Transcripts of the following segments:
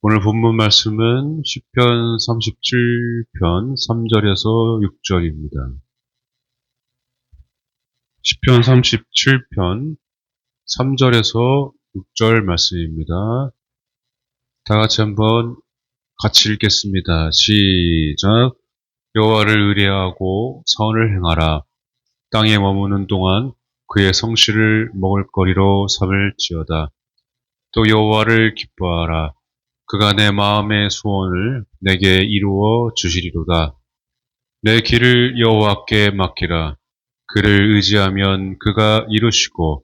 오늘 본문 말씀은 시편 37편 3절에서 6절입니다. 시편 37편 3절에서 6절 말씀입니다. 다 같이 한번 같이 읽겠습니다. 시작. 여호와를 의뢰하고 선을 행하라. 땅에 머무는 동안 그의 성실을 먹을거리로 삼을지어다. 또 여호와를 기뻐하라. 그가 내 마음의 소원을 내게 이루어 주시리로다. 내 길을 여호와께 맡기라. 그를 의지하면 그가 이루시고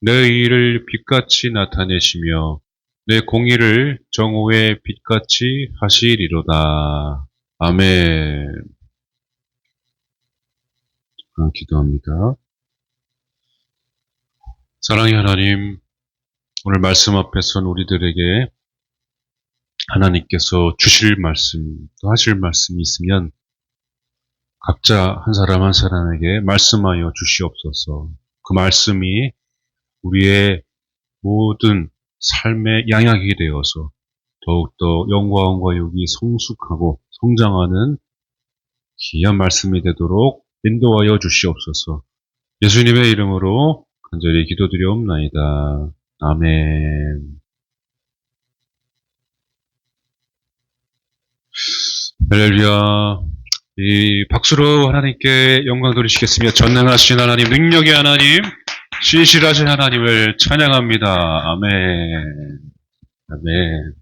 내 일을 빛같이 나타내시며 내 공의를 정오의 빛같이 하시리로다. 아멘. 기도합니다. 사랑의 하나님, 오늘 말씀 앞에선 우리들에게 하나님께서 주실 말씀, 또 하실 말씀이 있으면 각자 한 사람 한 사람에게 말씀하여 주시옵소서. 그 말씀이 우리의 모든 삶의 양약이 되어서 더욱더 영광과 욕이 성숙하고 성장하는 귀한 말씀이 되도록 인도하여 주시옵소서. 예수님의 이름으로 간절히 기도드리옵나이다. 아멘. 할렐루야. 이 박수로 하나님께 영광 돌리시겠으며 전능하신 하나님, 능력의 하나님, 신실하신 하나님을 찬양합니다. 아멘. 아멘.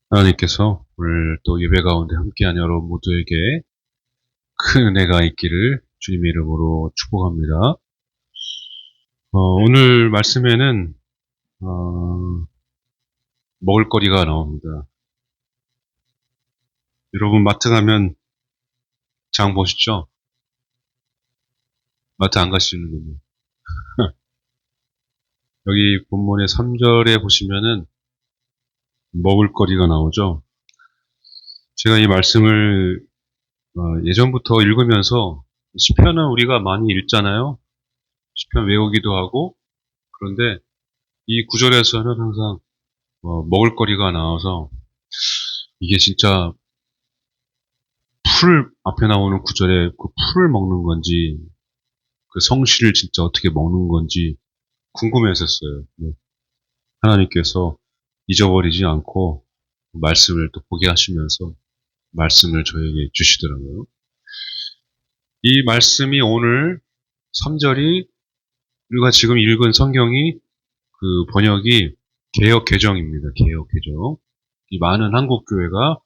하나님께서 오늘 또 예배 가운데 함께한 여러분 모두에게 큰 은혜가 있기를 주님의 이름으로 축복합니다. 오늘 말씀에는 먹을거리가 나옵니다. 여러분 마트 가면 장 보시죠? 마트 안 가시는군요. 여기 본문의 3절에 보시면은 먹을거리가 나오죠. 제가 이 말씀을 예전부터 읽으면서 시편은 우리가 많이 읽잖아요. 시편 외우기도 하고, 그런데 이 구절에서는 항상 먹을거리가 나와서 이게 진짜 풀 앞에 나오는 구절에 그 풀을 먹는 건지 그 성실을 진짜 어떻게 먹는 건지 궁금했었어요. 네. 하나님께서 잊어버리지 않고 말씀을 또 보게 하시면서 말씀을 저에게 주시더라고요. 이 말씀이 오늘 3절이 우리가 지금 읽은 성경이 그 번역이 개역 개정입니다. 개역 개정. 이 많은 한국 교회가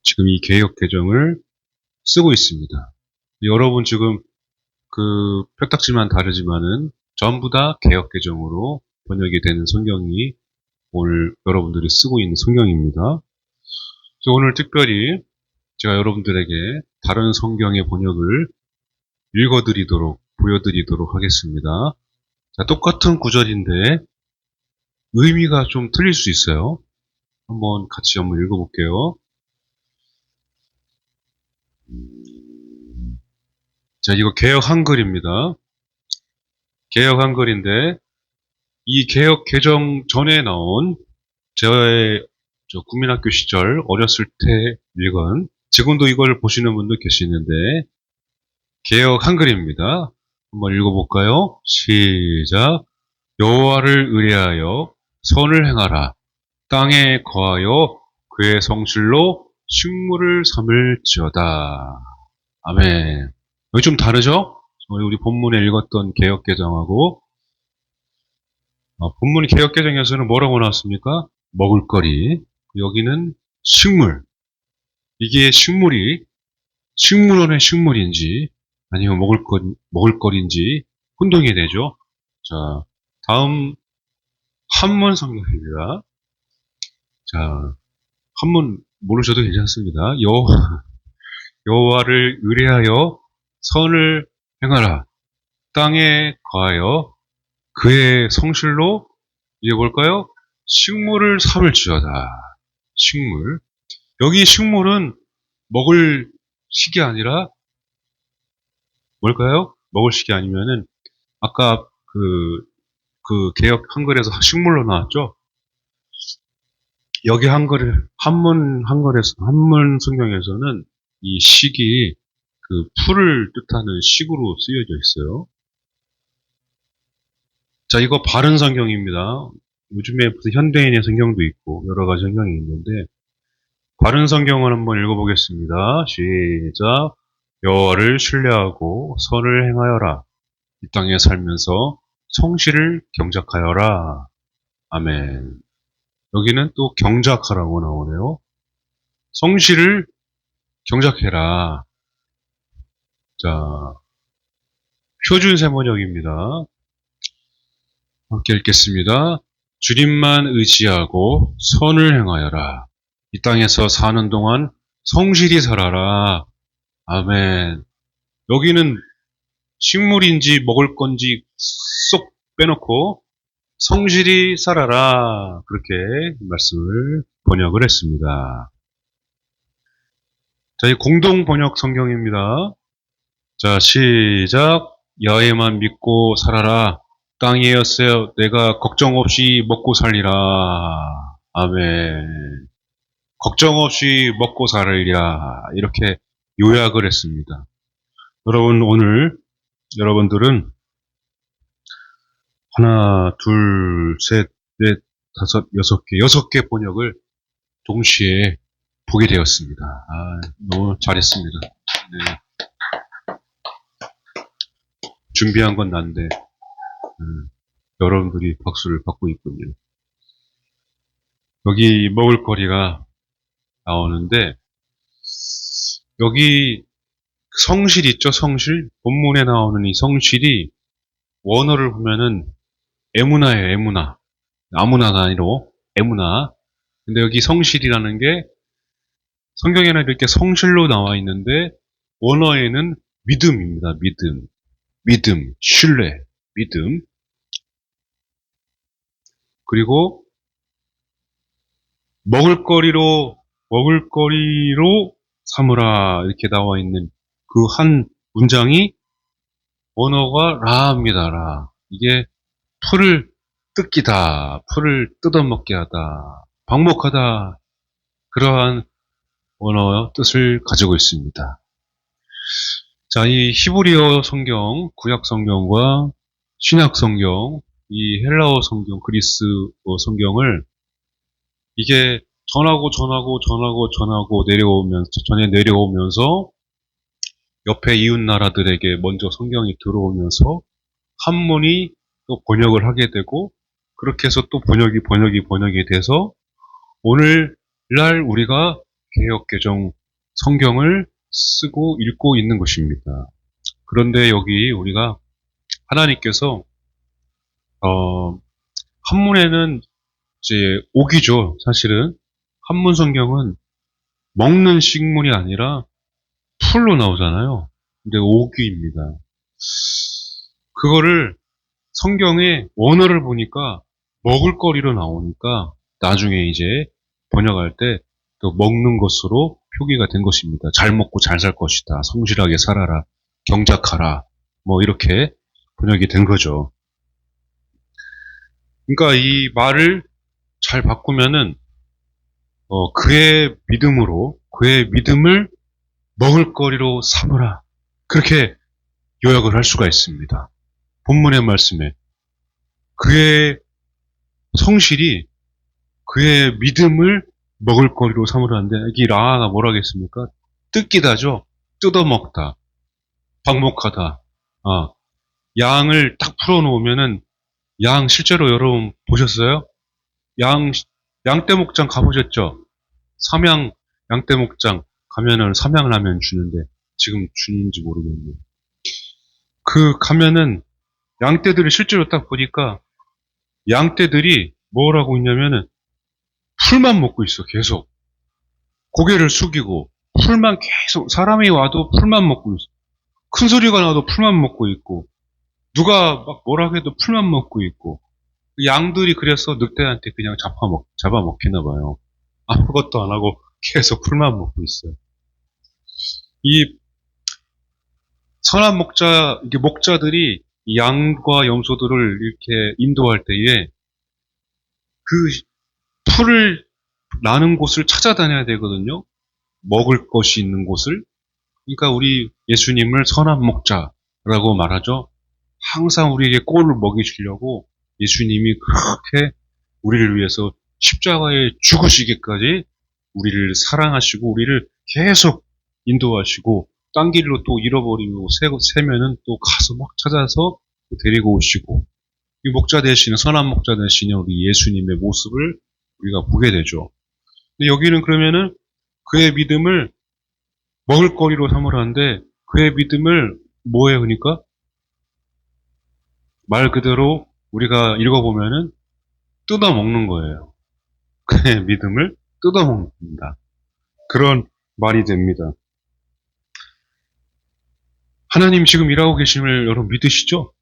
지금 이 개역 개정을 쓰고 있습니다. 여러분 지금 그 표딱지만 다르지만은 전부 다 개역 개정으로 번역이 되는 성경이 오늘 여러분들이 쓰고 있는 성경입니다. 그래서 오늘 특별히 제가 여러분들에게 다른 성경의 번역을 읽어드리도록 보여드리도록 하겠습니다. 자, 똑같은 구절인데 의미가 좀 틀릴 수 있어요. 같이 한번 읽어볼게요. 자, 이거 개역 한글입니다. 개역 한글인데 이 개역 개정 전에 나온 저의 국민학교 시절 어렸을 때 읽은, 지금도 이걸 보시는 분도 계시는데 개역 한글입니다. 한번 읽어볼까요? 시작. 여호와를 의뢰하여 선을 행하라. 땅에 거하여 그의 성실로 식물을 삼을지어다. 아멘. 여기 좀 다르죠? 우리 본문에 읽었던 개역개정하고 본문 개역개정에서는 뭐라고 나왔습니까? 먹을거리. 여기는 식물. 이게 식물원의 식물인지 아니면 먹을거리인지 혼동이 되죠. 자, 다음 한문 성경입니다. 자, 한문 모르셔도 괜찮습니다. 여호와를 의뢰하여 선을 행하라. 땅에 거하여 그의 성실로 이게 뭘까요? 식물을 삼을지어다. 식물. 여기 식물은 먹을 식이 아니라 뭘까요? 먹을식이 아니면은, 아까 개역 한글에서 식물로 나왔죠? 여기 한문 성경에서는 이 식이 그 풀을 뜻하는 식으로 쓰여져 있어요. 자, 이거 바른 성경입니다. 요즘에 무슨 현대인의 성경도 있고 여러 가지 성경이 있는데 바른 성경을 한번 읽어보겠습니다. 시작. 여호와를 신뢰하고 선을 행하여라. 이 땅에 살면서 성실을 경작하여라. 아멘. 여기는 또 경작하라고 나오네요. 성실을 경작해라. 자, 표준 세번역입니다. 함께 읽겠습니다. 주님만 의지하고 선을 행하여라. 이 땅에서 사는 동안 성실히 살아라. 아멘. 여기는 식물인지 먹을 건지 쏙 빼놓고 성실히 살아라. 그렇게 말씀을 번역을 했습니다. 자, 이 공동 번역 성경입니다. 자, 시작. 여호와만 믿고 살아라. 땅이었어요. 내가 걱정 없이 먹고 살리라. 아멘. 걱정 없이 먹고 살리라. 이렇게 요약을 했습니다. 여러분, 오늘 여러분들은 하나, 둘, 셋, 넷, 다섯, 여섯 개 번역을 동시에 보게 되었습니다. 너무 잘했습니다. 네. 준비한 건 난데, 여러분들이 박수를 받고 있군요. 여기 먹을거리가 나오는데, 여기 성실 있죠, 성실? 본문에 나오는 이 성실이 원어를 보면은 에무나예요, 에무나. 아무나가 아니로 에무나. 근데 여기 성실이라는 게 성경에는 이렇게 성실로 나와 있는데 원어에는 믿음입니다, 믿음. 믿음, 신뢰, 믿음. 그리고 먹을거리로 삼으라 이렇게 나와 있는 그 한 문장이 원어가 라입니다, 라. 이게 풀을 뜯기다, 풀을 뜯어먹게 하다, 방목하다, 그러한 원어의 뜻을 가지고 있습니다. 자, 이 히브리어 성경, 구약 성경과 신약 성경, 이 헬라어 성경, 그리스어 성경을 이게 전하고 내려오면서 옆에 이웃 나라들에게 먼저 성경이 들어오면서 한문이 또 번역을 하게 되고 그렇게 해서 또 번역이 돼서 오늘날 우리가 개역개정 성경을 쓰고 읽고 있는 것입니다. 그런데 여기 우리가 하나님께서 한문에는 이제 옥이죠. 사실은 한문 성경은 먹는 식물이 아니라 풀로 나오잖아요. 근데 옥입니다. 그거를 성경의 원어를 보니까 먹을거리로 나오니까 나중에 이제 번역할 때 또 먹는 것으로 표기가 된 것입니다. 잘 먹고 잘 살 것이다. 성실하게 살아라. 경작하라. 뭐 이렇게 번역이 된 거죠. 그러니까 이 말을 잘 바꾸면은 그의 믿음을 먹을거리로 삼으라. 그렇게 요약을 할 수가 있습니다. 본문의 말씀에 그의 성실이 그의 믿음을 먹을거리로 삼으라는데 이 라가 뭐라겠습니까? 뜯기다죠. 뜯어먹다, 방목하다. 양을 딱 풀어놓으면은 양 실제로 여러분 보셨어요? 양떼목장 가보셨죠? 양떼목장 가면은 삼양라면 주는데 지금 주는지 모르겠네요. 가면은 양떼들이 실제로 딱 보니까 양떼들이 뭘 하고 있냐면은 풀만 먹고 있어, 계속. 고개를 숙이고 풀만 계속 사람이 와도 풀만 먹고 있어. 큰 소리가 나도 풀만 먹고 있고 누가 막 뭐라 해도 풀만 먹고 있고 양들이 그래서 늑대한테 그냥 잡아먹히나 봐요. 아무것도 안 하고 계속 풀만 먹고 있어요. 이 선한 목자, 이게 목자들이 이 양과 염소들을 이렇게 인도할 때에 그 풀을 나는 곳을 찾아다녀야 되거든요. 먹을 것이 있는 곳을. 그러니까 우리 예수님을 선한 목자라고 말하죠. 항상 우리에게 꼴을 먹이시려고 예수님이 그렇게 우리를 위해서 십자가에 죽으시기까지 우리를 사랑하시고 우리를 계속 인도하시고 딴 길로 또 잃어버리고 세면은 또 가서 막 찾아서 데리고 오시고 이 목자 대신에 선한 목자 대신에 우리 예수님의 모습을 우리가 보게 되죠. 근데 여기는 그러면은 그의 믿음을 먹을거리로 삼으라는데 그의 믿음을 뭐예요? 그러니까 말 그대로 우리가 읽어보면은 뜯어먹는 거예요. 그의 믿음을 뜯어먹는다. 그런 말이 됩니다. 하나님 지금 일하고 계심을 여러분 믿으시죠?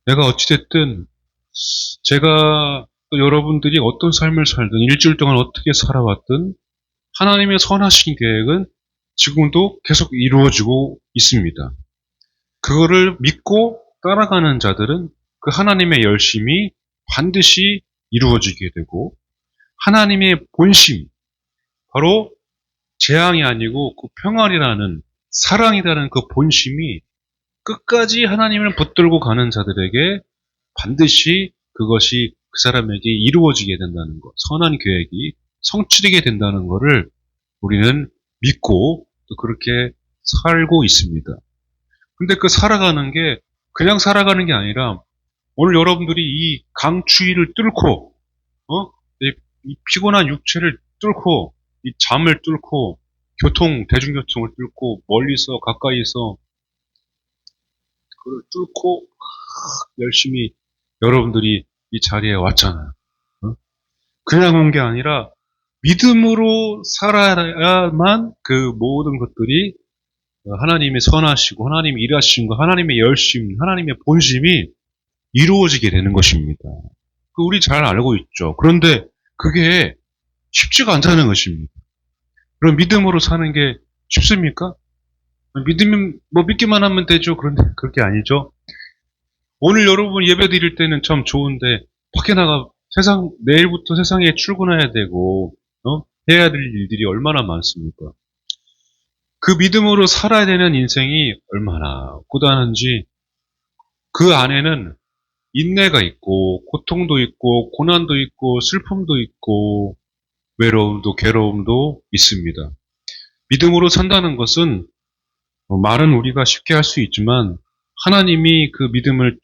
내가 어찌됐든 제가 또 여러분들이 어떤 삶을 살든 일주일 동안 어떻게 살아왔든 하나님의 선하신 계획은 지금도 계속 이루어지고 있습니다. 그거를 믿고 따라가는 자들은 그 하나님의 열심이 반드시 이루어지게 되고 하나님의 본심, 바로 재앙이 아니고 그 평안이라는 사랑이라는 그 본심이 끝까지 하나님을 붙들고 가는 자들에게 반드시 그것이 그 사람에게 이루어지게 된다는 것, 선한 계획이 성취되게 된다는 것을 우리는 믿고 또 그렇게 살고 있습니다. 근데 그 살아가는 게 그냥 살아가는 게 아니라 오늘 여러분들이 이 강추위를 뚫고 이 피곤한 육체를 뚫고 이 잠을 뚫고 대중교통을 뚫고 멀리서 가까이서 그걸 뚫고 열심히 여러분들이 이 자리에 왔잖아요. 그냥 온 게 아니라 믿음으로 살아야만 그 모든 것들이 하나님의 선하시고 하나님의 일하신 거, 하나님의 열심, 하나님의 본심이 이루어지게 되는 것입니다. 우리 잘 알고 있죠. 그런데 그게 쉽지가 않다는 것입니다. 그럼 믿음으로 사는 게 쉽습니까? 믿으면 뭐 믿기만 하면 되죠. 그런데 그게 아니죠. 오늘 여러분 예배 드릴 때는 참 좋은데 밖에 나가 내일부터 세상에 출근해야 되고 해야 될 일들이 얼마나 많습니까? 그 믿음으로 살아야 되는 인생이 얼마나 고단한지 그 안에는 인내가 있고 고통도 있고 고난도 있고 슬픔도 있고 외로움도 괴로움도 있습니다. 믿음으로 산다는 것은 말은 우리가 쉽게 할 수 있지만 하나님이 그 믿음을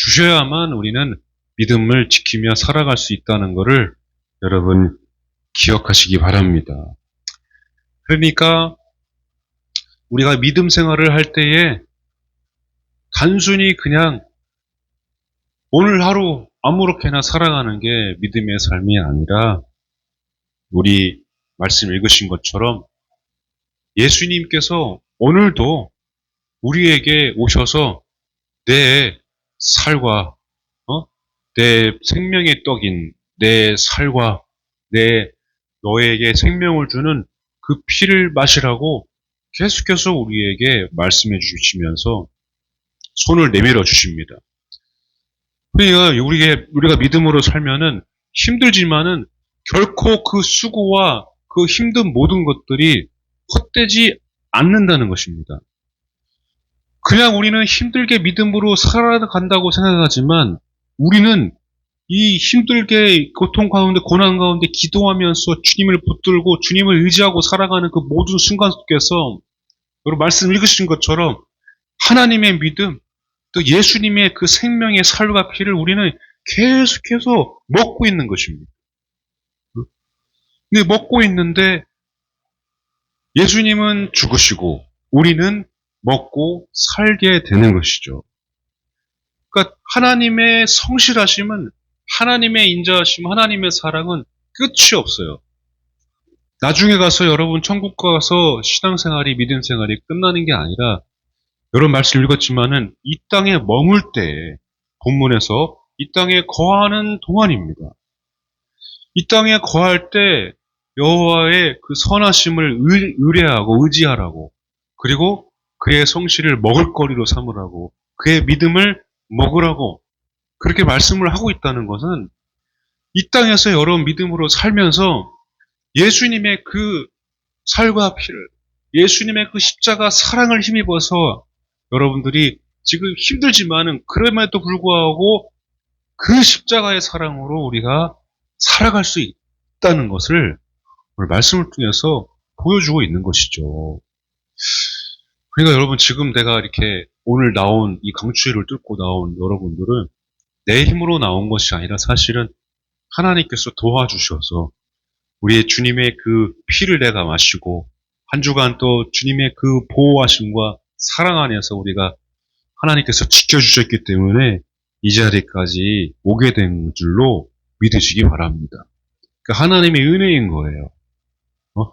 주셔야만 우리는 믿음을 지키며 살아갈 수 있다는 것을 여러분 기억하시기 바랍니다. 그러니까 우리가 믿음 생활을 할 때에 단순히 그냥 오늘 하루 아무렇게나 살아가는 게 믿음의 삶이 아니라 우리 말씀 읽으신 것처럼 예수님께서 오늘도 우리에게 오셔서 내 살과 내 생명의 떡인 내 살과 너에게 생명을 주는 그 피를 마시라고 계속해서 우리에게 말씀해 주시면서 손을 내밀어 주십니다. 그러니까 우리가 믿음으로 살면은 힘들지만은 결코 그 수고와 그 힘든 모든 것들이 헛되지 않는다는 것입니다. 그냥 우리는 힘들게 믿음으로 살아간다고 생각하지만 우리는 이 힘들게 고통 가운데 고난 가운데 기도하면서 주님을 붙들고 주님을 의지하고 살아가는 그 모든 순간 속에서 여러분 말씀 읽으신 것처럼 하나님의 믿음 또 예수님의 그 생명의 살과 피를 우리는 계속해서 먹고 있는 것입니다. 근데 먹고 있는데 예수님은 죽으시고 우리는 먹고 살게 되는 것이죠. 그러니까 하나님의 성실하심은 하나님의 인자하심, 하나님의 사랑은 끝이 없어요. 나중에 가서 여러분 천국 가서 신앙생활이 믿음 생활이 끝나는 게 아니라 여러분 말씀 읽었지만은 이 땅에 머물 때 본문에서 이 땅에 거하는 동안입니다. 이 땅에 거할 때 여호와의 그 선하심을 의뢰하고 의지하라고, 그리고 그의 성실을 먹을거리로 삼으라고, 그의 믿음을 먹으라고 그렇게 말씀을 하고 있다는 것은, 이 땅에서 여러분 믿음으로 살면서 예수님의 그 살과 피를, 예수님의 그 십자가 사랑을 힘입어서 여러분들이 지금 힘들지만은 그럼에도 불구하고 그 십자가의 사랑으로 우리가 살아갈 수 있다는 것을 오늘 말씀을 통해서 보여주고 있는 것이죠. 그러니까 여러분, 지금 내가 이렇게 오늘 나온 이 강추위를 뚫고 나온 여러분들은 내 힘으로 나온 것이 아니라 사실은 하나님께서 도와주셔서 우리의 주님의 그 피를 내가 마시고 한 주간 또 주님의 그 보호하심과 사랑 안에서 우리가 하나님께서 지켜주셨기 때문에 이 자리까지 오게 된 줄로 믿으시기 바랍니다. 그러니까 하나님의 은혜인 거예요.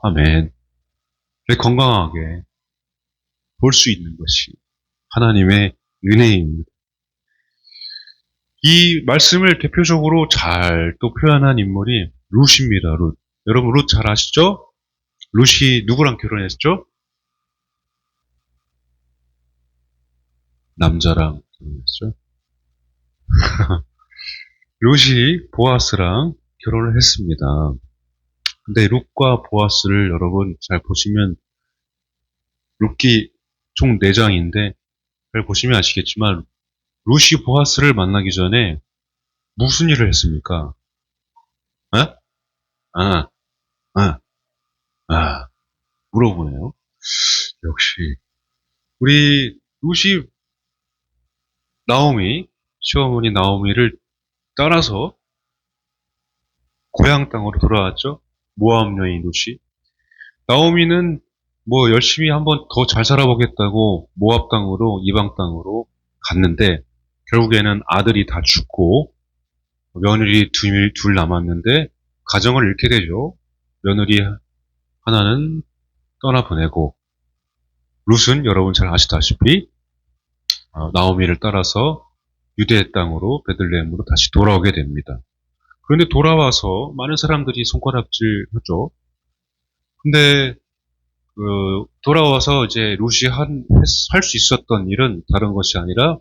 아멘. 건강하게 볼 수 있는 것이 하나님의 은혜입니다. 이 말씀을 대표적으로 잘 또 표현한 인물이 룻입니다. 룻. 여러분 룻 잘 아시죠? 룻이 누구랑 결혼했죠? 남자랑 결혼했죠. 룻이 보아스랑 결혼을 했습니다. 근데 룻과 보아스를 여러분 잘 보시면, 룻기 총 4장인데 잘 보시면 아시겠지만 룻이 보아스를 만나기 전에 무슨 일을 했습니까? 에? 아, 아, 아, 물어보네요. 역시 우리 룻이 나오미, 시어머니 나오미를 따라서 고향 땅으로 돌아왔죠. 모압 여인 룻이. 나오미는 뭐 열심히 한번 더 잘 살아보겠다고 모압 땅으로, 이방 땅으로 갔는데 결국에는 아들이 다 죽고 며느리 둘 남았는데 가정을 잃게 되죠. 며느리 하나는 떠나보내고, 룻은 여러분 잘 아시다시피 나오미를 따라서 유대 땅으로, 베들레헴으로 다시 돌아오게 됩니다. 그런데 돌아와서 많은 사람들이 손가락질 하죠. 근데 돌아와서 이제 룻이 할 수 있었던 일은 다른 것이 아니라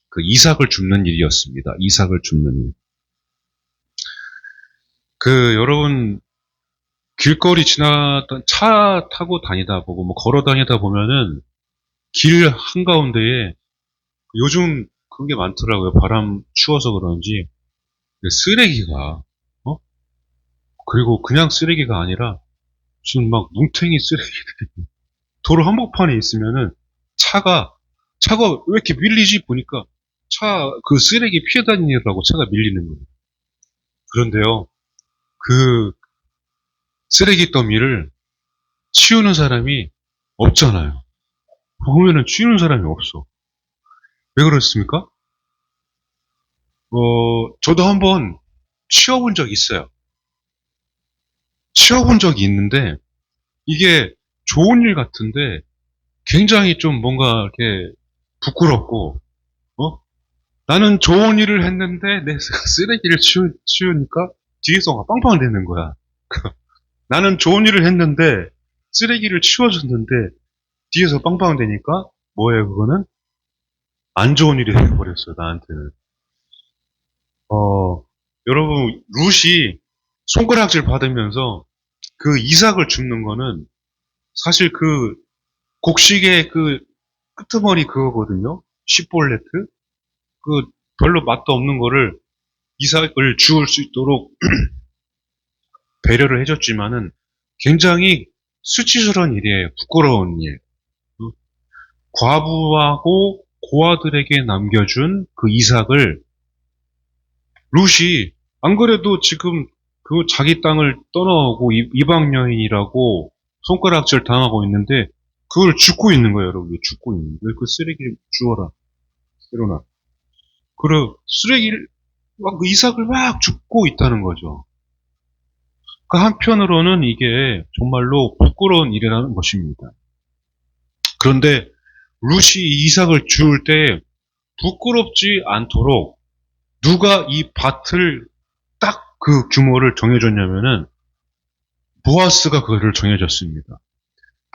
그 이삭을 줍는 일이었습니다. 이삭을 줍는 일. 여러분 길거리 지나던 차 타고 다니다 보고 뭐 걸어 다니다 보면은 길 한가운데에 요즘 그런 게 많더라고요. 바람 추워서 그런지 쓰레기가, 그리고 그냥 쓰레기가 아니라 무슨 막 뭉탱이 쓰레기들이 도로 한복판에 있으면은 차가 왜 이렇게 밀리지 보니까 그 쓰레기 피해 다니느라고 차가 밀리는 거예요. 그런데요, 그 쓰레기 더미를 치우는 사람이 없잖아요. 보면은 치우는 사람이 없어. 왜 그렇습니까? 저도 한번 치워본 적이 있어요. 치워본 적이 있는데 이게 좋은 일 같은데 굉장히 좀 뭔가 이렇게 부끄럽고, 나는 좋은 일을 했는데 내 쓰레기를 치우니까 뒤에서 빵빵 대는 거야. 나는 좋은 일을 했는데 쓰레기를 치워줬는데 뒤에서 빵빵 대니까 뭐예요, 그거는? 안 좋은 일이 돼버렸어요, 나한테는. 여러분, 룻이 손가락질 받으면서 그 이삭을 줍는 거는 사실 그 곡식의 그 끄트머리 그거거든요. 시볼레트. 별로 맛도 없는 거를 이삭을 주울 수 있도록 배려를 해줬지만은 굉장히 수치스러운 일이에요. 부끄러운 일. 과부하고 고아들에게 남겨준 그 이삭을 룻이 안 그래도 지금 그 자기 땅을 떠나오고 이방 여인이라고 손가락질 당하고 있는데 그걸 줍고 있는 거예요, 여러분. 줍고 있는 거예요. 왜 그 쓰레기를 주워라. 일어나. 쓰레기를 그 이삭을 막 줍고 있다는 거죠. 그 한편으로는 이게 정말로 부끄러운 일이라는 것입니다. 그런데 룻이 이삭을 주울 때 부끄럽지 않도록 누가 이 밭을 딱 그 규모를 정해줬냐면은 보아스가 그를 정해줬습니다.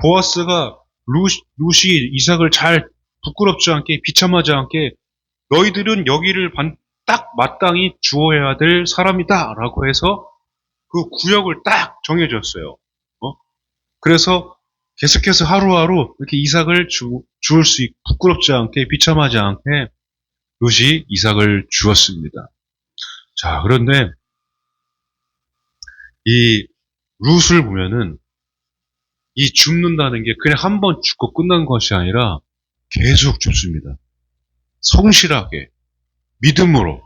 보아스가 룻이 이삭을 잘 부끄럽지 않게 비참하지 않게 너희들은 여기를 딱 마땅히 주어야 될 사람이다 라고 해서 그 구역을 딱 정해줬어요. 그래서 계속해서 하루하루 이렇게 이삭을 주을 수 있고 부끄럽지 않게 비참하지 않게 룻이 이삭을 주었습니다. 자, 그런데 이 룻을 보면은 이 줍는다는 게 그냥 한 번 죽고 끝난 것이 아니라 계속 줍습니다. 성실하게, 믿음으로.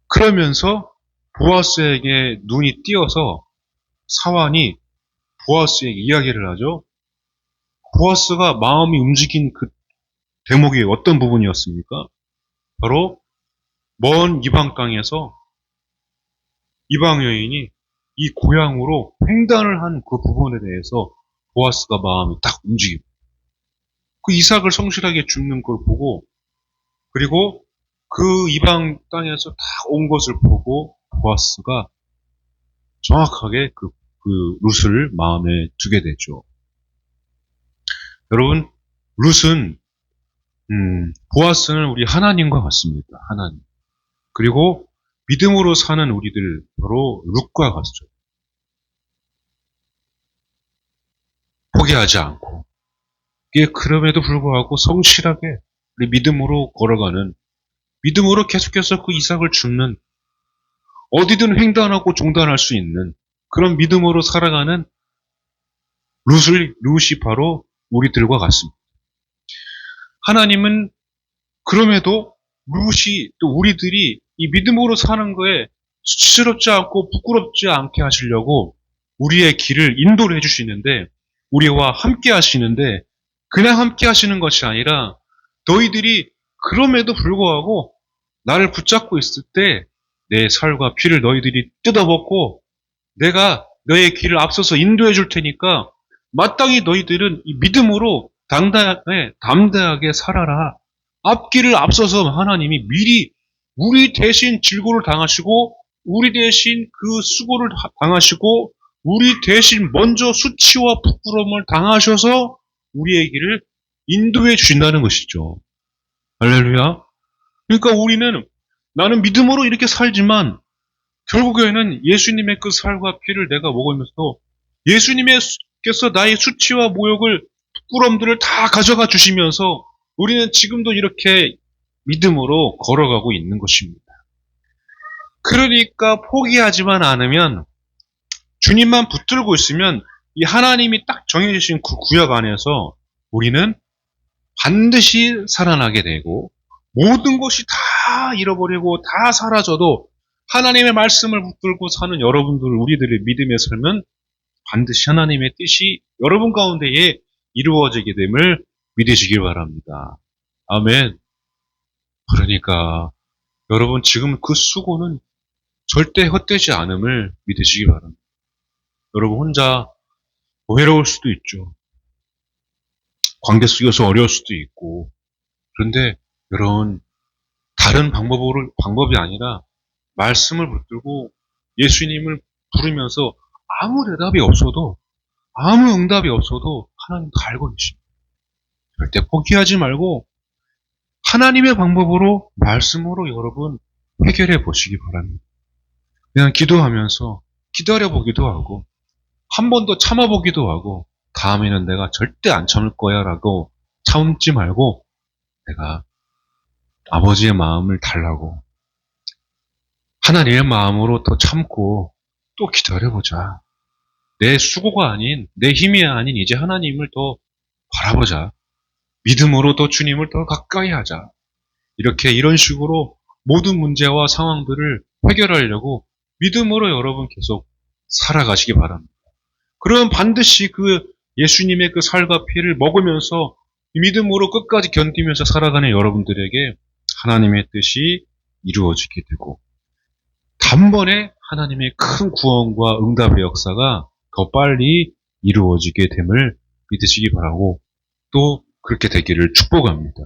그러면서 보아스에게 눈이 띄어서 사환이 보아스에게 이야기를 하죠. 보아스가 마음이 움직인 그 대목이 어떤 부분이었습니까? 바로 먼 이방 땅에서 이방 여인이 이 고향으로 횡단을 한 그 부분에 대해서 보아스가 마음이 딱 움직입니다. 그 이삭을 성실하게 줍는 걸 보고 그리고 그 이방 땅에서 딱 온 것을 보고 보아스가 정확하게 그 룻을 마음에 두게 되죠. 여러분, 룻은 보아스는 우리 하나님과 같습니다. 하나님. 그리고 믿음으로 사는 우리들 바로 룻과 같죠. 포기하지 않고 그럼에도 불구하고 성실하게 우리 믿음으로 걸어가는 믿음으로 계속해서 그 이삭을 줍는 어디든 횡단하고 종단할 수 있는 그런 믿음으로 살아가는 룻이 바로 우리들과 같습니다. 하나님은 그럼에도 룻이 또 우리들이 이 믿음으로 사는 거에 수치스럽지 않고 부끄럽지 않게 하시려고 우리의 길을 인도를 해주시는데 우리와 함께 하시는데 그냥 함께 하시는 것이 아니라 너희들이 그럼에도 불구하고 나를 붙잡고 있을 때 내 살과 피를 너희들이 뜯어먹고 내가 너의 길을 앞서서 인도해 줄 테니까 마땅히 너희들은 이 믿음으로 담대하게 살아라. 앞길을 앞서서 하나님이 미리 우리 대신 질고를 당하시고 우리 대신 그 수고를 당하시고 우리 대신 먼저 수치와 부끄러움을 당하셔서 우리의 길을 인도해 주신다는 것이죠. 할렐루야. 그러니까 우리는 나는 믿음으로 이렇게 살지만 결국에는 예수님의 그 살과 피를 내가 먹으면서 예수님께서 나의 수치와 모욕을 부끄러움들을 다 가져가 주시면서 우리는 지금도 이렇게 믿음으로 걸어가고 있는 것입니다. 그러니까 포기하지만 않으면 주님만 붙들고 있으면 이 하나님이 딱 정해주신 그 구역 안에서 우리는 반드시 살아나게 되고 모든 것이 다 잃어버리고 다 사라져도 하나님의 말씀을 붙들고 사는 여러분들 우리들의 믿음의 삶은 반드시 하나님의 뜻이 여러분 가운데에 이루어지게 됨을 믿으시길 바랍니다. 아멘. 그러니까 여러분 지금 그 수고는 절대 헛되지 않음을 믿으시기 바랍니다. 여러분 혼자 외로울 수도 있죠. 관계 속에서 어려울 수도 있고 그런데 여러분 다른 방법이 아니라 말씀을 붙들고 예수님을 부르면서 아무 대답이 없어도 아무 응답이 없어도 하나님 다 알고 계십니다. 절대 포기하지 말고 하나님의 방법으로 말씀으로 여러분 해결해 보시기 바랍니다. 그냥 기도하면서 기다려보기도 하고 한 번 더 참아보기도 하고 다음에는 내가 절대 안 참을 거야 라고 참지 말고 내가 아버지의 마음을 달라고 하나님의 마음으로 더 참고 또 기다려보자. 내 수고가 아닌 내 힘이 아닌 이제 하나님을 더 바라보자. 믿음으로 더 주님을 더 가까이 하자. 이런 식으로 모든 문제와 상황들을 해결하려고 믿음으로 여러분 계속 살아가시기 바랍니다. 그러면 반드시 그 예수님의 그 살과 피를 먹으면서 믿음으로 끝까지 견디면서 살아가는 여러분들에게 하나님의 뜻이 이루어지게 되고 단번에 하나님의 큰 구원과 응답의 역사가 더 빨리 이루어지게 됨을 믿으시기 바라고 또 그렇게 되기를 축복합니다.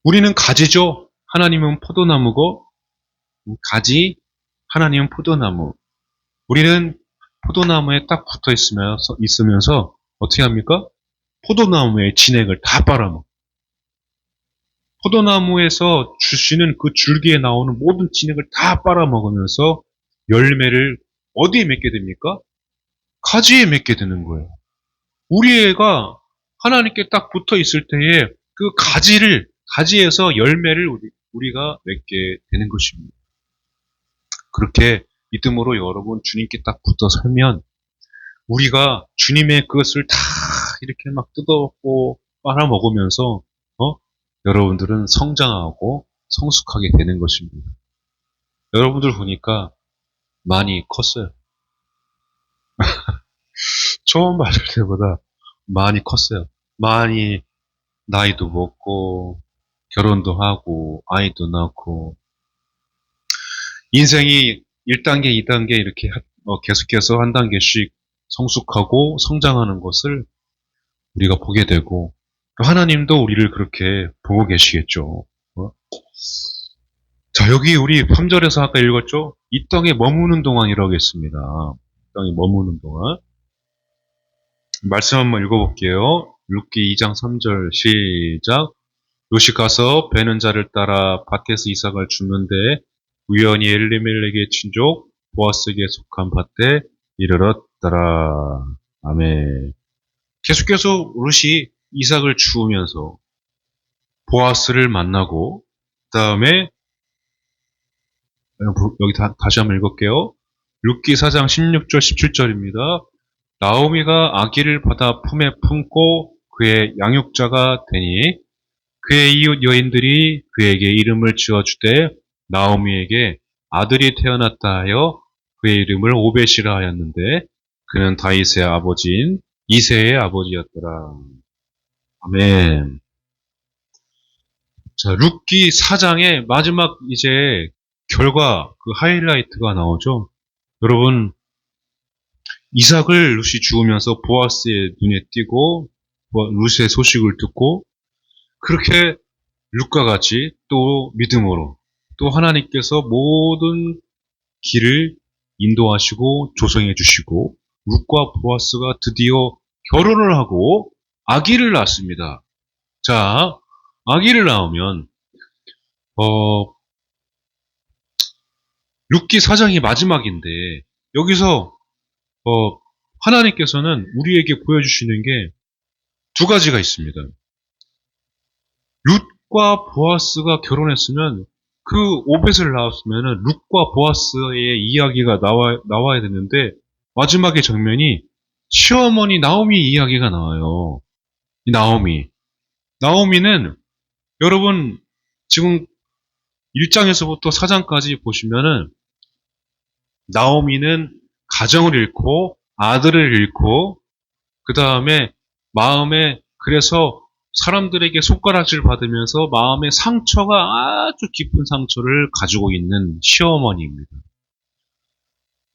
우리는 가지죠. 하나님은 포도나무고 가지, 하나님은 포도나무. 우리는 포도나무에 딱 붙어 있으면서 어떻게 합니까? 포도나무의 진액을 다 빨아먹어. 포도나무에서 주시는 그 줄기에 나오는 모든 진액을 다 빨아먹으면서 열매를 어디에 맺게 됩니까? 가지에 맺게 되는 거예요. 우리 애가 하나님께 딱 붙어 있을 때에 그 가지에서 열매를 우리가 맺게 되는 것입니다. 그렇게 믿음으로 여러분 주님께 딱 붙어 살면 우리가 주님의 그것을 다 이렇게 막 뜯어먹고 빨아먹으면서 여러분들은 성장하고 성숙하게 되는 것입니다. 여러분들 보니까 많이 컸어요. 처음 받을 때보다 많이 컸어요. 많이 나이도 먹고 결혼도 하고 아이도 낳고 인생이 1단계, 2단계 이렇게 계속해서 한 단계씩 성숙하고 성장하는 것을 우리가 보게 되고 또 하나님도 우리를 그렇게 보고 계시겠죠. 자, 여기 우리 3절에서 아까 읽었죠? 이 땅에 머무는 동안이라고 했습니다. 이 땅에 머무는 동안. 말씀 한번 읽어볼게요. 룻기 2장 3절 시작. 롯이 가서 베는 자를 따라 밭에서 이삭을 줍는데 우연히 엘리멜렉의 친족 보아스에게 속한 밭에 이르렀더라. 아멘. 계속해서 롯이 이삭을 주우면서 보아스를 만나고 그 다음에 여기 다시 한번 읽을게요. 룻기 4장 16절 17절입니다. 나오미가 아기를 받아 품에 품고 그의 양육자가 되니 그의 이웃 여인들이 그에게 이름을 지어주되 나오미에게 아들이 태어났다 하여 그의 이름을 오벳이라 하였는데 그는 다윗의 아버지인 이새의 아버지였더라. 아멘. 자, 룻기 4장의 마지막 이제 결과 그 하이라이트가 나오죠. 여러분 이삭을 룻이 주우면서 보아스의 눈에 띄고 룻의 소식을 듣고 그렇게 룻과 같이 또 믿음으로 또 하나님께서 모든 길을 인도하시고 조성해 주시고 룻과 보아스가 드디어 결혼을 하고 아기를 낳습니다. 자, 아기를 낳으면 룻기 4장이 마지막인데 여기서 하나님께서는 우리에게 보여주시는 게 두 가지가 있습니다. 룻과 보아스가 결혼했으면 그 오벳을 낳았으면 룻과 보아스의 이야기가 나와야 되는데 마지막의 장면이 시어머니 나오미 이야기가 나와요. 이 나오미는 여러분 지금 1장에서부터 4장까지 보시면은 나오미는 가정을 잃고 아들을 잃고 그 다음에 마음에 그래서 사람들에게 손가락질 받으면서 마음의 상처가 아주 깊은 상처를 가지고 있는 시어머니입니다.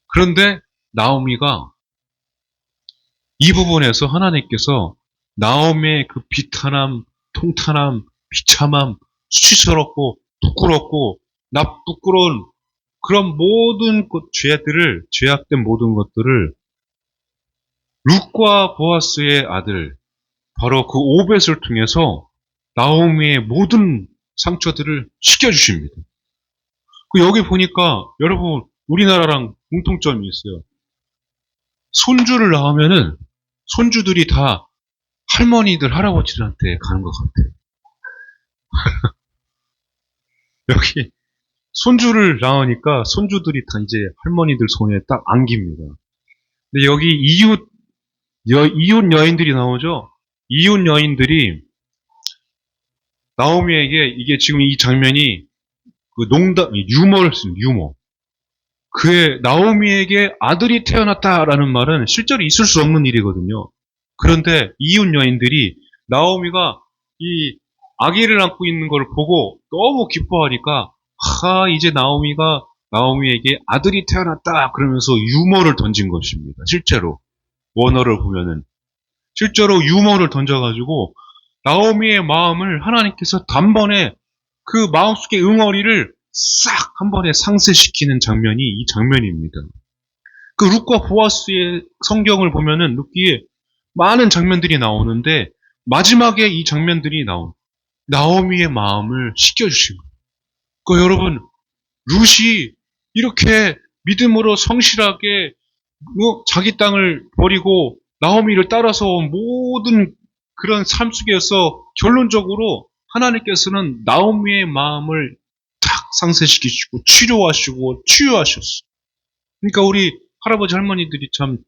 그런데 나오미가 이 부분에서 하나님께서 나오미의 그 비탄함, 통탄함, 비참함, 수치스럽고 부끄럽고 부끄러운 그런 모든 죄악된 모든 것들을 룻과 보아스의 아들 바로 그 오벳을 통해서 나오미의 모든 상처들을 씻겨주십니다. 여기 보니까 여러분 우리나라랑 공통점이 있어요. 손주를 낳으면은 손주들이 다 할머니들, 할아버지들한테 가는 것 같아요. 여기 손주를 낳으니까 손주들이 다 이제 할머니들 손에 딱 안깁니다. 근데 여기 이웃 여인들이 나오죠? 이웃 여인들이 나오미에게 이게 지금 이 장면이 그 유머를 쓴 유머. 그의 나오미에게 아들이 태어났다라는 말은 실제로 있을 수 없는 일이거든요. 그런데 이웃 여인들이 나오미가 이 아기를 안고 있는 걸 보고 너무 기뻐하니까 이제 나오미에게 아들이 태어났다 그러면서 유머를 던진 것입니다. 실제로 원어를 보면은 실제로 유머를 던져가지고 나오미의 마음을 하나님께서 단번에 그 마음속의 응어리를 싹 한 번에 상쇄시키는 장면이 이 장면입니다. 그 룻과 보아스의 성경을 보면은 룻기에 많은 장면들이 나오는데 마지막에 이 장면들이 나오미의 마음을 씻겨주신 거예요. 그 여러분 룻이 이렇게 믿음으로 성실하게 자기 땅을 버리고 나오미를 따라서 온 모든 그런 삶 속에서 결론적으로 하나님께서는 나오미의 마음을 탁 상쇄시키시고 치료하시고 치유하셨어요. 그러니까 우리 할아버지 할머니들이 참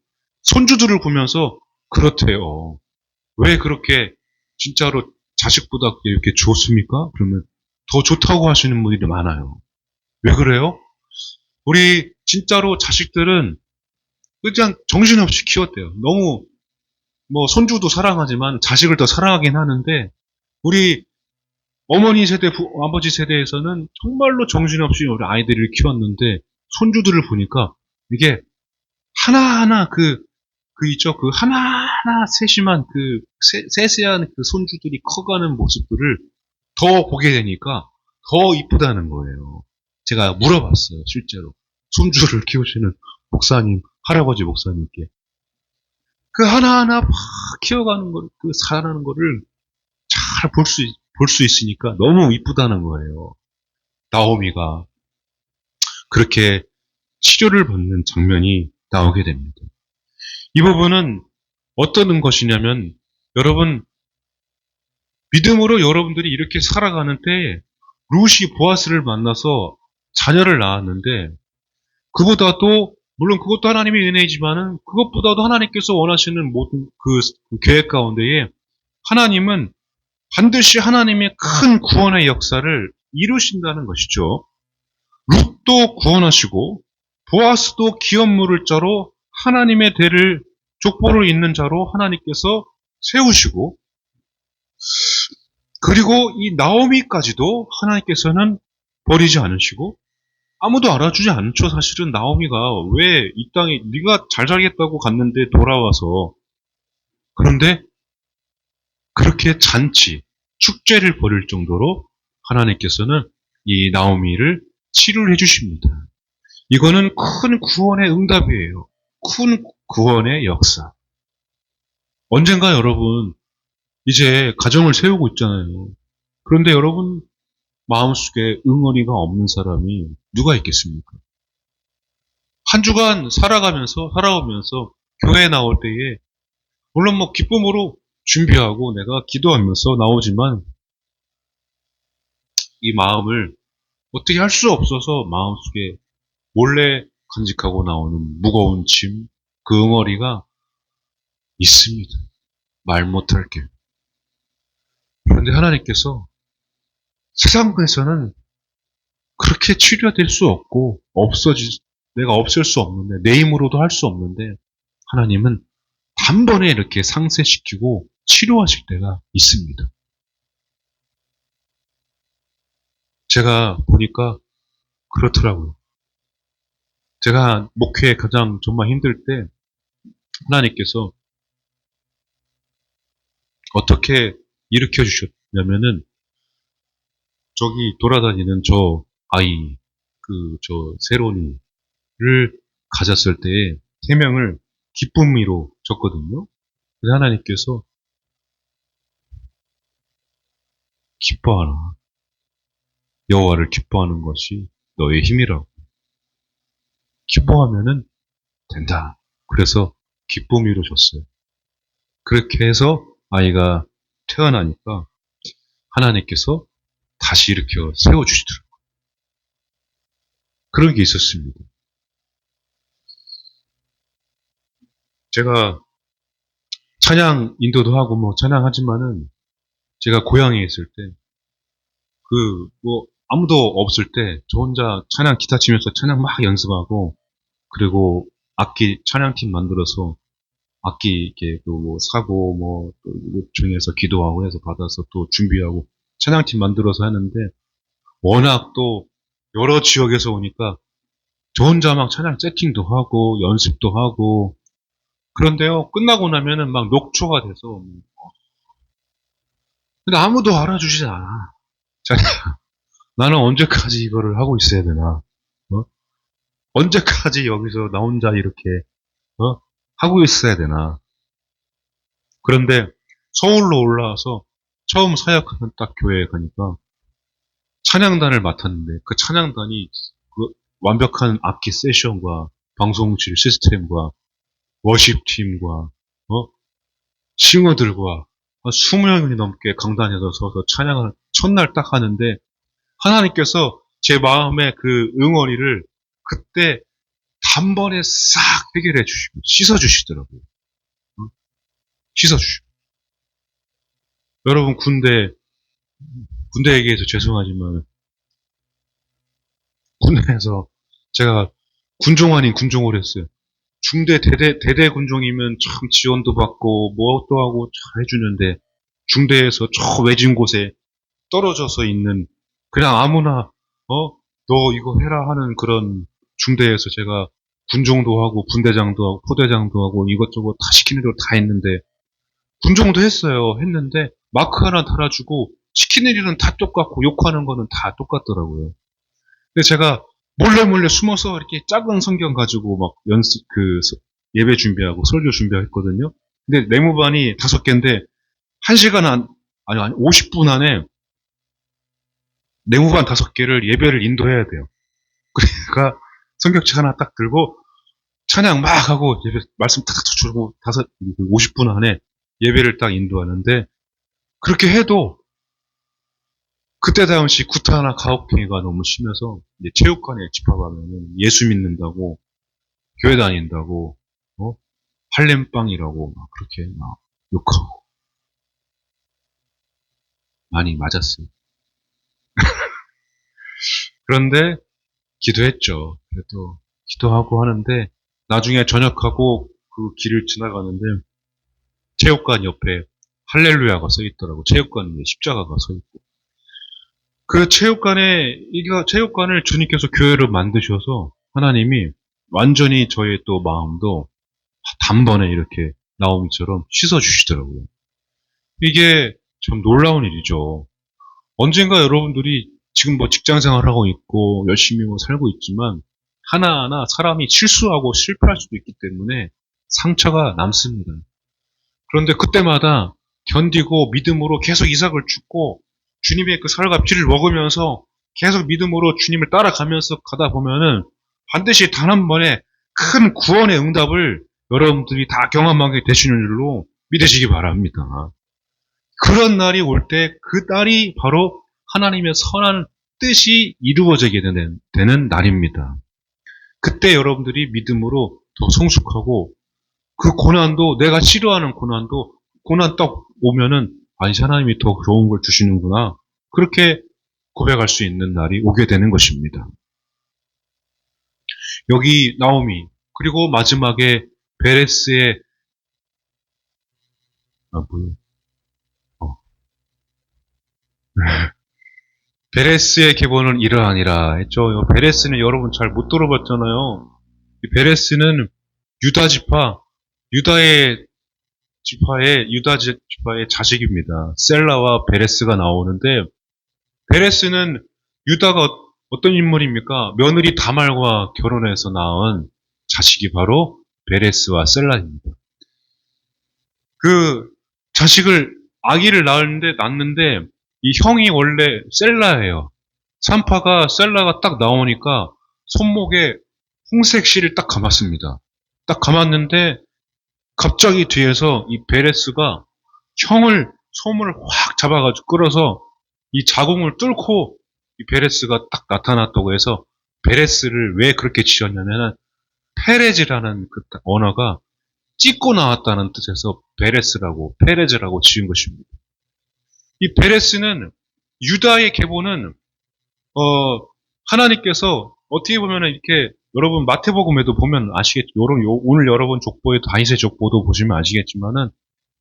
손주들을 보면서 그렇대요. 왜 그렇게 진짜로 자식보다 이렇게 좋습니까? 그러면 더 좋다고 하시는 분들이 많아요. 왜 그래요? 우리 진짜로 자식들은 그냥 정신없이 키웠대요. 너무 뭐 손주도 사랑하지만 자식을 더 사랑하긴 하는데 우리 어머니 세대, 아버지 세대에서는 정말로 정신없이 우리 아이들을 키웠는데 손주들을 보니까 이게 하나하나 있죠. 그 하나하나 세심한 세세한 그 손주들이 커가는 모습들을 더 보게 되니까 더 이쁘다는 거예요. 제가 물어봤어요, 실제로. 손주를 키우시는 목사님, 할아버지 목사님께. 그 하나하나 막 키워가는 걸, 그 살아가는 거를 잘 볼 수 있으니까 너무 이쁘다는 거예요. 나오미가 그렇게 치료를 받는 장면이 나오게 됩니다. 이 부분은 어떤 것이냐면, 여러분, 믿음으로 여러분들이 이렇게 살아가는 때에 룻이 보아스를 만나서 자녀를 낳았는데, 그보다도, 물론 그것도 하나님의 은혜이지만은, 그것보다도 하나님께서 원하시는 모든 그 계획 가운데에 하나님은 반드시 하나님의 큰 구원의 역사를 이루신다는 것이죠. 룻도 구원하시고 보아스도 기업 물을 자로 하나님의 대를 족보를 잇는 자로 하나님께서 세우시고 그리고 이 나오미까지도 하나님께서는 버리지 않으시고 아무도 알아주지 않죠. 사실은 나오미가 왜 이 땅에 네가 잘 살겠다고 갔는데 돌아와서 그런데 그렇게 잔치, 축제를 벌일 정도로 하나님께서는 이 나오미를 치료를 해주십니다. 이거는 큰 구원의 응답이에요. 큰 구원의 역사. 언젠가 여러분, 이제 가정을 세우고 있잖아요. 그런데 여러분, 마음속에 응어리가 없는 사람이 누가 있겠습니까? 한 주간 살아오면서 교회에 나올 때에, 물론 뭐 기쁨으로 준비하고 내가 기도하면서 나오지만, 이 마음을 어떻게 할 수 없어서 마음속에 몰래 간직하고 나오는 무거운 짐, 그 응어리가 있습니다. 말 못할 게. 그런데 하나님께서 세상에서는 그렇게 치료될 수 없고 내가 없앨 수 없는데 내 힘으로도 할 수 없는데 하나님은 단번에 이렇게 상쇄시키고 치료하실 때가 있습니다. 제가 보니까 그렇더라고요. 제가 목회에 가장 정말 힘들 때 하나님께서 어떻게 일으켜 주셨냐면은 저기 돌아다니는 저 아이 저 세로니를 가졌을 때에 세 명을 기쁨이로 줬거든요. 그래서 하나님께서 기뻐하라. 여호와를 기뻐하는 것이 너의 힘이라고. 기뻐하면은 된다. 그래서 기쁨이로 줬어요. 그렇게 해서 아이가 태어나니까 하나님께서 다시 일으켜 세워주시더라고요. 그런 게 있었습니다. 제가 찬양 인도도 하고 뭐 찬양하지만은 제가 고향에 있을 때 아무도 없을 때 저 혼자 찬양 기타 치면서 찬양 막 연습하고 그리고 찬양팀 만들어서 악기 이렇게 사고 또 중에서 기도하고 해서 받아서 또 준비하고 찬양팀 만들어서 하는데 워낙 또 여러 지역에서 오니까 저 혼자 막 찬양 세팅도 하고 연습도 하고 그런데요 끝나고 나면은 막 녹초가 돼서 근데 아무도 알아주지 않아. 나는 언제까지 이거를 하고 있어야 되나? 언제까지 여기서 나 혼자 이렇게 어? 하고 있어야 되나. 그런데 서울로 올라와서 처음 사역하는 딱 교회에 가니까 찬양단을 맡았는데 그 찬양단이 그 완벽한 악기 세션과 방송실 시스템과 워십팀과 싱어들과 20명이 넘게 강단에서 서서 찬양을 첫날 딱 하는데 하나님께서 제 마음의 그 응어리를 그때 단번에 싹 해결해 주시고 씻어주시더라고요. 씻어주시고. 여러분 군대 얘기해서 죄송하지만 군대에서 제가 군종 아닌 군종을 했어요. 중대 대대 군종이면 참 지원도 받고 뭐도 하고 잘 해주는데 중대에서 저 외진 곳에 떨어져서 있는 그냥 아무나 너 이거 해라 하는 그런 중대에서 제가 군종도 하고 분대장도 하고 포대장도 하고 이것저것 다 시키는 대로 다 했는데 군종도 했는데 마크 하나 달아주고 시키는 일은 다 똑같고 욕하는 거는 다 똑같더라고요. 근데 제가 몰래 숨어서 이렇게 작은 성경 가지고 막 예배 준비하고 설교 준비했거든요. 근데 내무반이 5개인데 1시간 아니 50분 안에 내무반 5개를 예배를 인도해야 돼요. 그러니까 성경책 하나 딱 들고 찬양 막 하고 예배 말씀 탁탁 주고 50분 안에 예배를 딱 인도하는데 그렇게 해도 그때 당시 구타나 가혹행위가 너무 심해서 이제 체육관에 집합하면 예수 믿는다고 교회 다닌다고 할렘빵이라고 막 그렇게 막 욕하고 많이 맞았어요. 그런데 기도했죠. 그래도 기도하고 하는데 나중에 전역하고 그 길을 지나가는데 체육관 옆에 할렐루야가 써 있더라고. 체육관 위에 십자가가 서 있고. 그 체육관을 주님께서 교회를 만드셔서 하나님이 완전히 저의 또 마음도 단번에 이렇게 나오미처럼 씻어주시더라고요. 이게 참 놀라운 일이죠. 언젠가 여러분들이 지금 뭐 직장 생활하고 있고 열심히 뭐 살고 있지만 하나하나 사람이 실수하고 실패할 수도 있기 때문에 상처가 남습니다. 그런데 그때마다 견디고 믿음으로 계속 이삭을 죽고 주님의 그 살과 피를 먹으면서 계속 믿음으로 주님을 따라가면서 가다 보면은 반드시 단 한 번에 큰 구원의 응답을 여러분들이 다 경험하게 되시는 줄로 믿으시기 바랍니다. 그런 날이 올 때 그 날이 바로 하나님의 선한 뜻이 이루어지게 되는 날입니다. 그때 여러분들이 믿음으로 더 성숙하고 그 고난도 내가 싫어하는 고난 딱 오면은 아니 하나님이 더 좋은 걸 주시는구나 그렇게 고백할 수 있는 날이 오게 되는 것입니다. 여기 나오미 그리고 마지막에 베레스의 베레스의 계보는 이러하니라 했죠. 베레스는 여러분 잘 못 들어봤잖아요. 베레스는 유다 지파의 자식입니다. 셀라와 베레스가 나오는데 베레스는 유다가 어떤 인물입니까? 며느리 다말과 결혼해서 낳은 자식이 바로 베레스와 셀라입니다. 그 자식을 아기를 낳는데 이 형이 원래 셀라예요. 산파가 셀라가 딱 나오니까 손목에 홍색 실을 딱 감았습니다. 딱 감았는데 갑자기 뒤에서 이 베레스가 형을 손을 확 잡아가지고 끌어서 이 자궁을 뚫고 이 베레스가 딱 나타났다고 해서 베레스를 왜 그렇게 지었냐면은 페레즈라는 그 언어가 찢고 나왔다는 뜻에서 페레즈라고 지은 것입니다. 이 베레스는 유다의 계보는 하나님께서 어떻게 보면 이렇게 여러분 마태복음에도 보면 아시겠죠. 오늘 여러분 족보에 다윗의 족보도 보시면 아시겠지만은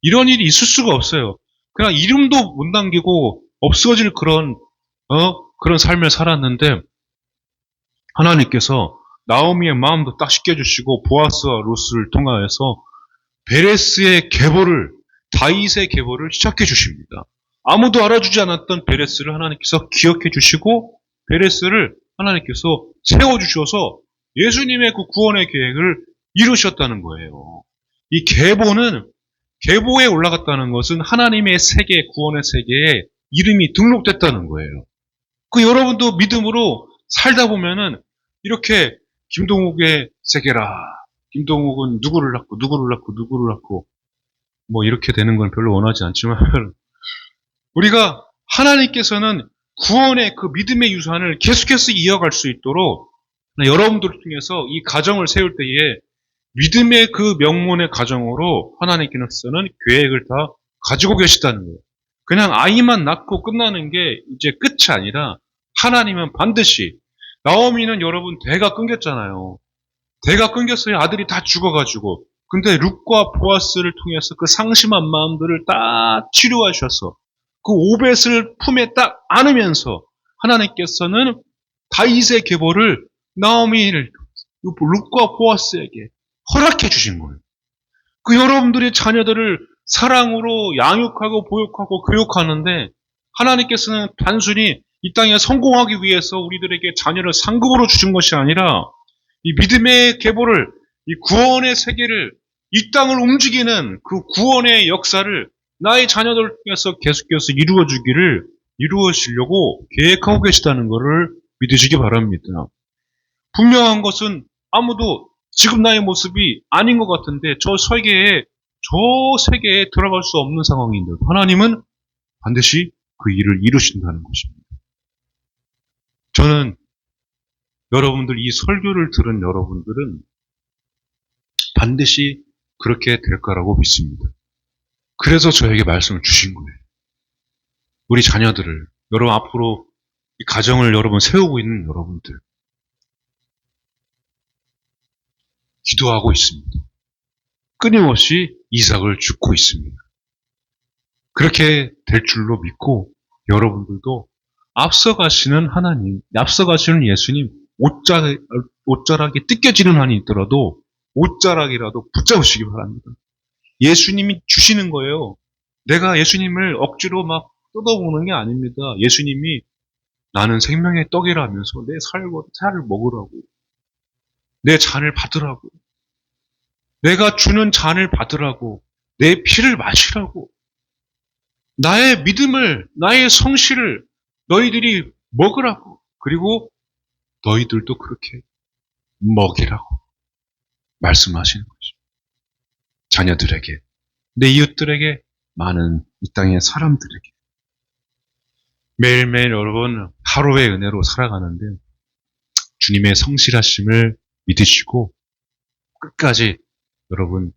이런 일이 있을 수가 없어요. 그냥 이름도 못 남기고 없어질 그런 삶을 살았는데 하나님께서 나오미의 마음도 딱 씻겨주시고 보아스와 루스를 통하여서 베레스의 계보를 다윗의 계보를 시작해 주십니다. 아무도 알아주지 않았던 베레스를 하나님께서 기억해 주시고 베레스를 하나님께서 세워주셔서 예수님의 그 구원의 계획을 이루셨다는 거예요. 이 계보에 올라갔다는 것은 하나님의 세계, 구원의 세계에 이름이 등록됐다는 거예요. 그 여러분도 믿음으로 살다 보면은 이렇게 김동욱의 세계라. 김동욱은 누구를 낳고 뭐 이렇게 되는 건 별로 원하지 않지만 우리가 하나님께서는 구원의 그 믿음의 유산을 계속해서 이어갈 수 있도록 여러분들을 통해서 이 가정을 세울 때에 믿음의 그 명문의 가정으로 하나님께서는 계획을 다 가지고 계시다는 거예요. 그냥 아이만 낳고 끝나는 게 이제 끝이 아니라 하나님은 반드시 나오미는 여러분 대가 끊겼잖아요. 대가 끊겼어요. 아들이 다 죽어가지고. 근데 룻과 보아스를 통해서 그 상심한 마음들을 다 치료하셔서 그 오벳을 품에 딱 안으면서 하나님께서는 다윗의 계보를 나오미를 룻과 보아스에게 허락해 주신 거예요. 그 여러분들의 자녀들을 사랑으로 양육하고 보육하고 교육하는데 하나님께서는 단순히 이 땅에 성공하기 위해서 우리들에게 자녀를 상급으로 주신 것이 아니라 이 믿음의 계보를, 이 구원의 세계를, 이 땅을 움직이는 그 구원의 역사를 나의 자녀들을 통해서 계속해서 이루어지려고 계획하고 계시다는 것을 믿으시기 바랍니다. 분명한 것은 아무도 지금 나의 모습이 아닌 것 같은데 저 세계에 들어갈 수 없는 상황인데 하나님은 반드시 그 일을 이루신다는 것입니다. 저는 여러분들 이 설교를 들은 여러분들은 반드시 그렇게 될 거라고 믿습니다. 그래서 저에게 말씀을 주신 거예요. 우리 자녀들을 여러분 앞으로 이 가정을 여러분 세우고 있는 여러분들 기도하고 있습니다. 끊임없이 이삭을 죽고 있습니다. 그렇게 될 줄로 믿고 여러분들도 앞서가시는 하나님, 앞서가시는 예수님 옷자락이 뜯겨지는 한이 있더라도 옷자락이라도 붙잡으시기 바랍니다. 예수님이 주시는 거예요. 내가 예수님을 억지로 막 뜯어보는 게 아닙니다. 예수님이 나는 생명의 떡이라 하면서 내 살을 먹으라고, 내 잔을 받으라고, 내가 주는 잔을 받으라고, 내 피를 마시라고, 나의 믿음을, 나의 성실을 너희들이 먹으라고, 그리고 너희들도 그렇게 먹이라고 말씀하시는 것이죠. 자녀들에게, 내 이웃들에게, 많은 이 땅의 사람들에게. 매일매일 여러분 하루의 은혜로 살아가는데 주님의 성실하심을 믿으시고 끝까지 여러분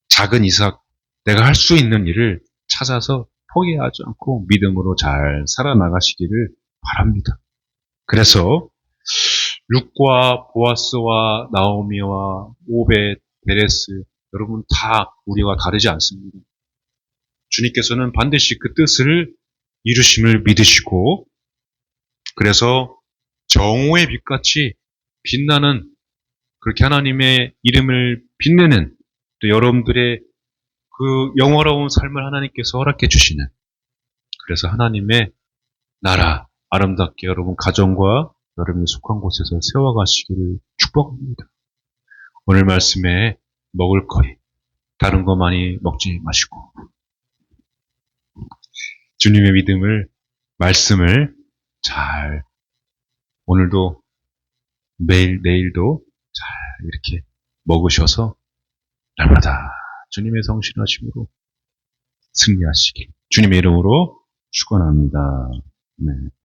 작은 이삭 내가 할 수 있는 일을 찾아서 포기하지 않고 믿음으로 잘 살아나가시기를 바랍니다. 그래서 룻과 보아스와 나오미와 오벳, 베레스 여러분 다 우리와 다르지 않습니다. 주님께서는 반드시 그 뜻을 이루심을 믿으시고 그래서 정오의 빛같이 빛나는 그렇게 하나님의 이름을 빛내는 또 여러분들의 그 영화로운 삶을 하나님께서 허락해 주시는 그래서 하나님의 나라 아름답게 여러분 가정과 여러분이 속한 곳에서 세워가시기를 축복합니다. 오늘 말씀에 먹을 거리 다른 거 많이 먹지 마시고 주님의 믿음을 말씀을 잘 오늘도 내일도 잘 이렇게 먹으셔서 날마다 주님의 성실하심으로 승리하시길 주님의 이름으로 축원합니다. 네.